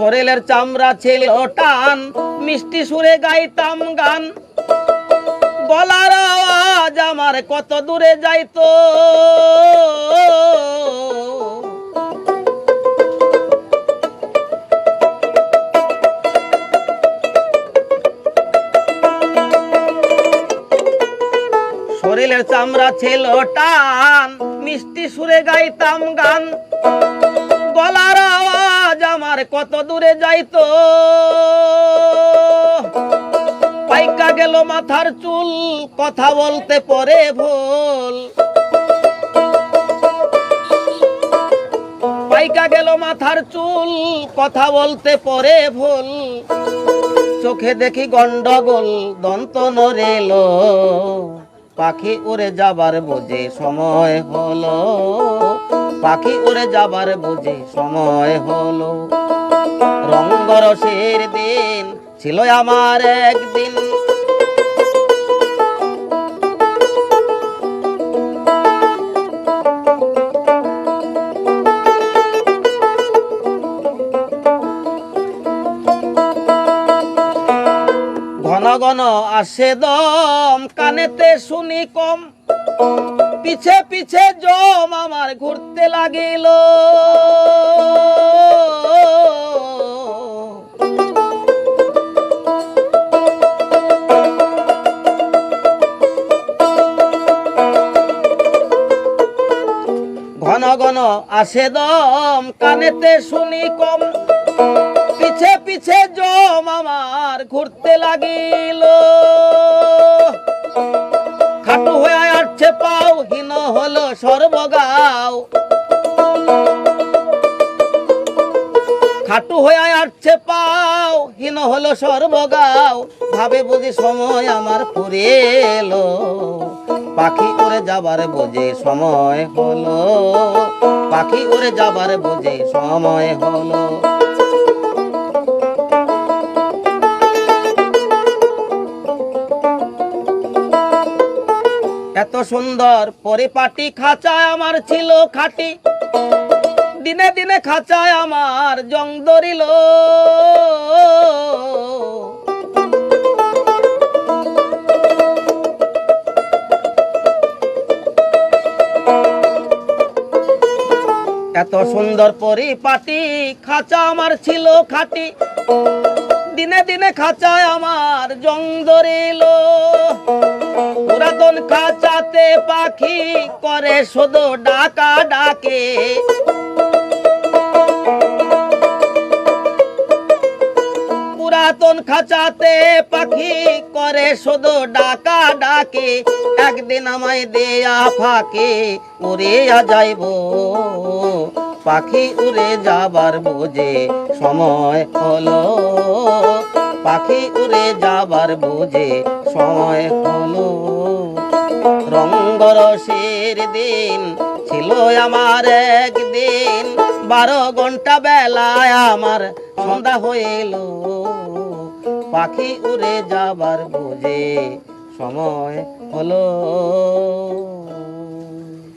শরীরের চামড়া ছিল টান, মিষ্টি সুরে গাইতাম গান, গলার আওয়াজ আমার কত দূরে যাইতো। শরীরের চামড়া ছিল টান, মিষ্টি সুরে গাইতাম গান, গলার আওয়াজ আমার কত দূরে যাইতো। পাইকা গেল মাথার চুল, কথা বলতে পরে ভুল। পাইকা গেল মাথার চুল, কথা বলতে পরে ভুল। চোখে দেখি গন্ডগোল, দন্ত নড়েল, পাখি উড়ে যাবার বুঝে সময় হলো। পাখি উড়ে যাবার বুঝে সময় হলো। রঙ্গরসের দিন ছিল আমার একদিন, ঘন ঘন আসে দম, কানেতে শুনি কম, পিছে পিছে জম আমার ঘুরতে লাগিল। ঘন ঘন আসে দম, কানেতে শুনি কম, পিছে পিছে জম আমার ঘুরতে লাগিল। খাটু হয়ে আসছে পাও, হীন হলো সর্বগাও। খাটু হয়ে আসছে পাও, হীন হলো সর্বগাও। ভাবে বুঝি সময় আমার ফুরিয়ে এলো, পাখি উড়ে যাবার বুঝে সময় হলো। পাখি উড়ে যাবার বুঝে সময় হলো। এত সুন্দর পরিপাটি খাঁচায় আমার ছিল খাঁটি, দিনে দিনে খাঁচায় আমার জং ধরিল। এত সুন্দর পরিপাটি খাঁচা আমার ছিল খাঁটি, দিনে দিনে খাঁচায় আমার জং ধরিল। পুরাতন খাঁচাতে পাখি করে শুধু ডাকা ডাকে, পুরাতন খাঁচাতে পাখি করে শুধু ডাকা ডাকে। একদিন আমায় দেয়া ফাঁকে উড়িয়া যাইব, পাখি উড়ে যাবার বুঝে সময় হলো। পাখি উড়ে যাবার বুঝে সময় হলো। রঙ্গরসের দিন ছিল আমার একদিন, 12 ঘন্টা বেলায় আমার সন্ধ্যা হইল। পাখি উড়ে যাবার বুঝে সময় হলো।